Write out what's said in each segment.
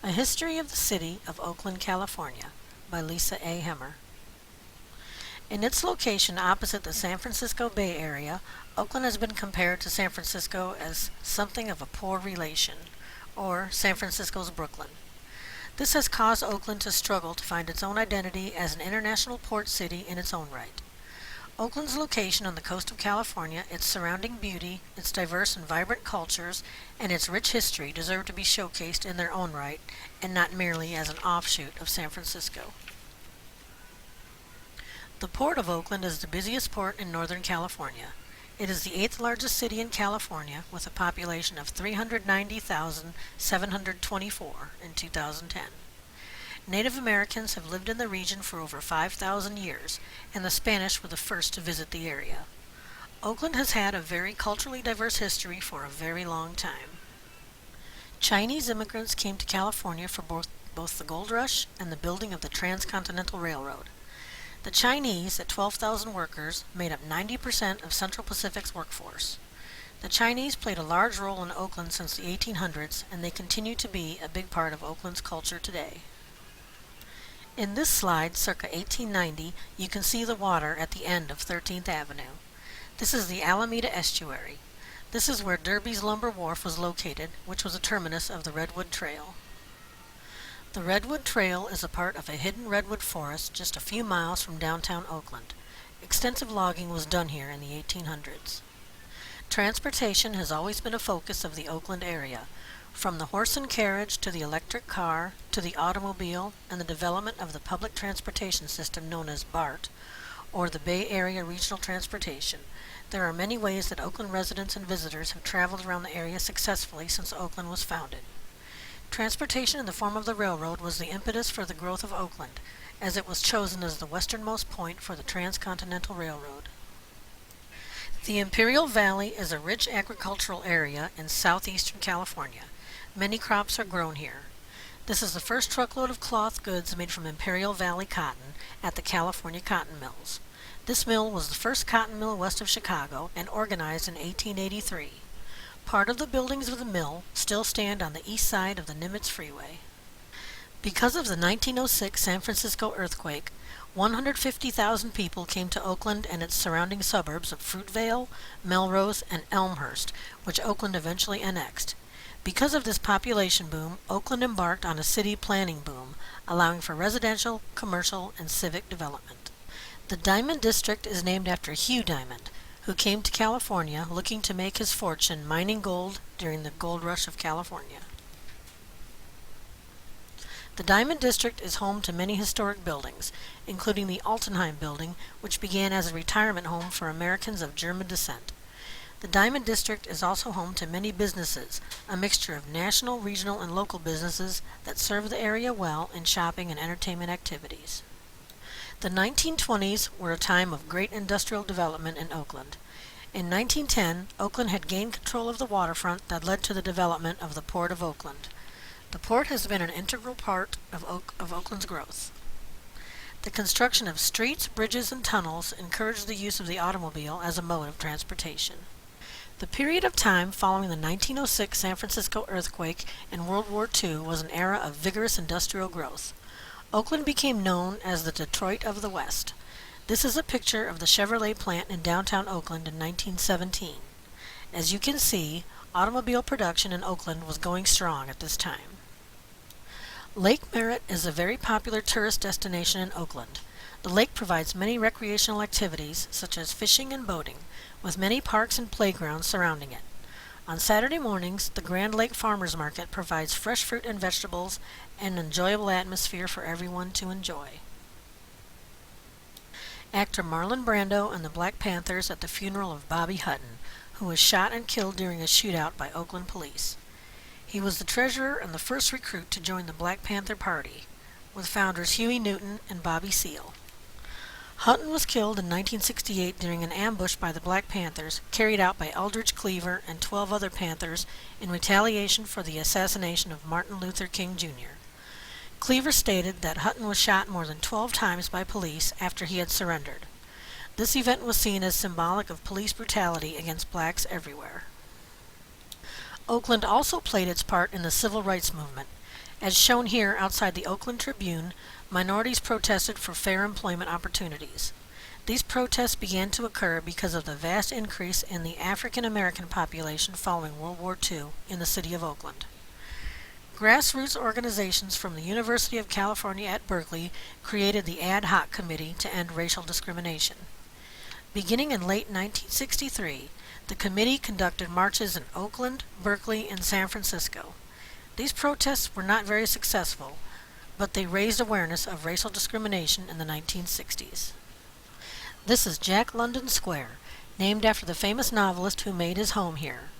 A History of the City of Oakland, California by Lisa A. Hemmer. In its location opposite the San Francisco Bay Area, Oakland has been compared to San Francisco as something of a poor relation, or San Francisco's Brooklyn. This has caused Oakland to struggle to find its own identity as an international port city in its own right. Oakland's location on the coast of California, its surrounding beauty, its diverse and vibrant cultures, and its rich history deserve to be showcased in their own right, and not merely as an offshoot of San Francisco. The Port of Oakland is the busiest port in Northern California. It is the 8th largest city in California, with a population of 390,724 in 2010. Native Americans have lived in the region for over 5,000 years, and the Spanish were the first to visit the area. Oakland has had a very culturally diverse history for a very long time. Chinese immigrants came to California for both the gold rush and the building of the Transcontinental Railroad. The Chinese, at 12,000 workers, made up 90% of Central Pacific's workforce. The Chinese played a large role in Oakland since the 1800s, and they continue to be a big part of Oakland's culture today. In this slide, circa 1890, you can see the water at the end of 13th Avenue. This is the Alameda Estuary. This is where Derby's Lumber Wharf was located, which was a terminus of the Redwood Trail. The Redwood Trail is a part of a hidden redwood forest just a few miles from downtown Oakland. Extensive logging was done here in the 1800s. Transportation has always been a focus of the Oakland area, from the horse and carriage to the electric car to the automobile and the development of the public transportation system known as BART, or the Bay Area Regional Transportation. There are many ways that Oakland residents and visitors have traveled around the area successfully since Oakland was founded. Transportation in the form of the railroad was the impetus for the growth of Oakland, as it was chosen as the westernmost point for the Transcontinental Railroad. The Imperial Valley is a rich agricultural area in southeastern California. Many crops are grown here. This is the first truckload of cloth goods made from Imperial Valley cotton at the California Cotton Mills. This mill was the first cotton mill west of Chicago and organized in 1883. Part of the buildings of the mill still stand on the east side of the Nimitz Freeway. Because of the 1906 San Francisco earthquake, 150,000 people came to Oakland and its surrounding suburbs of Fruitvale, Melrose, and Elmhurst, which Oakland eventually annexed. Because of this population boom, Oakland embarked on a city planning boom, allowing for residential, commercial, and civic development. The Diamond District is named after Hugh Diamond, who came to California looking to make his fortune mining gold during the gold rush of California. The Diamond District is home to many historic buildings, including the Altenheim Building, which began as a retirement home for Americans of German descent. The Diamond District is also home to many businesses, a mixture of national, regional, and local businesses that serve the area well in shopping and entertainment activities. The 1920s were a time of great industrial development in Oakland. In 1910, Oakland had gained control of the waterfront that led to the development of the Port of Oakland. The port has been an integral part of Oakland's growth. The construction of streets, bridges, and tunnels encouraged the use of the automobile as a mode of transportation. The period of time following the 1906 San Francisco earthquake and World War II was an era of vigorous industrial growth. Oakland became known as the Detroit of the West. This is a picture of the Chevrolet plant in downtown Oakland in 1917. As you can see, automobile production in Oakland was going strong at this time. Lake Merritt is a very popular tourist destination in Oakland. The lake provides many recreational activities, such as fishing and boating, with many parks and playgrounds surrounding it. On Saturday mornings, the Grand Lake Farmers Market provides fresh fruit and vegetables and an enjoyable atmosphere for everyone to enjoy. Actor Marlon Brando and the Black Panthers at the funeral of Bobby Hutton, who was shot and killed during a shootout by Oakland police. He was the treasurer and the first recruit to join the Black Panther Party, with founders Huey Newton and Bobby Seale. Hutton was killed in 1968 during an ambush by the Black Panthers carried out by Eldridge Cleaver and 12 other Panthers in retaliation for the assassination of Martin Luther King Jr. Cleaver stated that Hutton was shot more than 12 times by police after he had surrendered. This event was seen as symbolic of police brutality against blacks everywhere. Oakland also played its part in the civil rights movement. As shown here outside the Oakland Tribune, minorities protested for fair employment opportunities. These protests began to occur because of the vast increase in the African American population following World War II in the city of Oakland. Grassroots organizations from the University of California at Berkeley created the Ad Hoc Committee to End Racial Discrimination. Beginning in late 1963, the committee conducted marches in Oakland, Berkeley, and San Francisco. These protests were not very successful, but they raised awareness of racial discrimination in the 1960s. This is Jack London Square, named after the famous novelist who made his home here.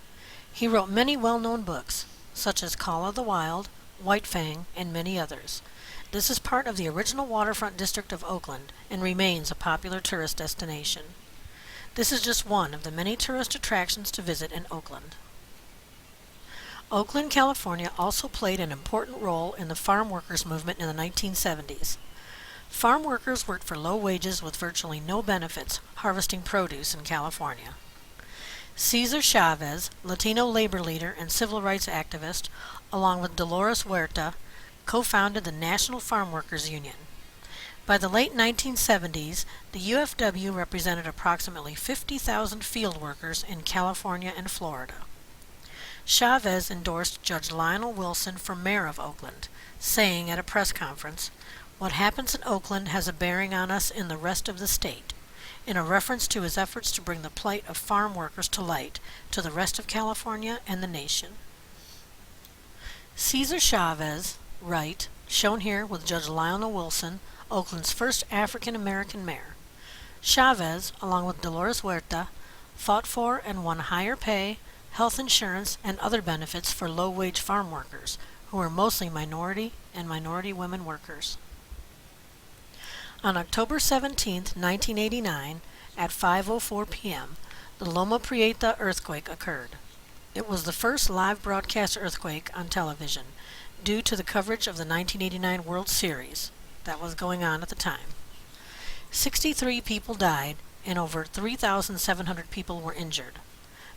He wrote many well-known books, such as Call of the Wild, White Fang, and many others. This is part of the original waterfront district of Oakland and remains a popular tourist destination. This is just one of the many tourist attractions to visit in Oakland. Oakland, California also played an important role in the farm workers movement in the 1970s. Farm workers worked for low wages with virtually no benefits, harvesting produce in California. Cesar Chavez, Latino labor leader and civil rights activist, along with Dolores Huerta, co-founded the National Farm Workers Union. By the late 1970s, the UFW represented approximately 50,000 field workers in California and Florida. Chavez endorsed Judge Lionel Wilson for mayor of Oakland, saying at a press conference, "What happens in Oakland has a bearing on us in the rest of the state," in a reference to his efforts to bring the plight of farm workers to light to the rest of California and the nation. Cesar Chavez, right, shown here with Judge Lionel Wilson, Oakland's first African-American mayor. Chavez, along with Dolores Huerta, fought for and won higher pay, health insurance, and other benefits for low-wage farm workers, who were mostly minority and minority women workers. On October 17, 1989, at 5:04 p.m., the Loma Prieta earthquake occurred. It was the first live broadcast earthquake on television, due to the coverage of the 1989 World Series that was going on at the time. 63 people died, and over 3,700 people were injured.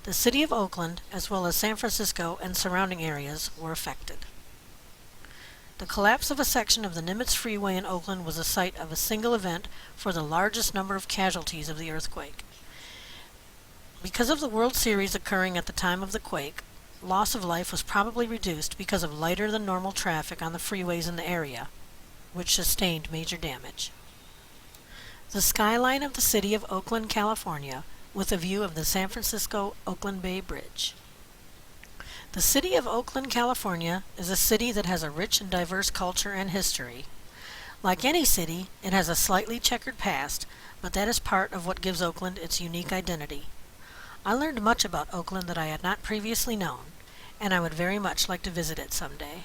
The city of Oakland, as well as San Francisco and surrounding areas, were affected. The collapse of a section of the Nimitz Freeway in Oakland was the site of a single event for the largest number of casualties of the earthquake. Because of the World Series occurring at the time of the quake, loss of life was probably reduced because of lighter than normal traffic on the freeways in the area, which sustained major damage. The skyline of the city of Oakland, California, with a view of the San Francisco-Oakland Bay Bridge. The city of Oakland, California is a city that has a rich and diverse culture and history. Like any city, it has a slightly checkered past, but that is part of what gives Oakland its unique identity. I learned much about Oakland that I had not previously known, and I would very much like to visit it someday.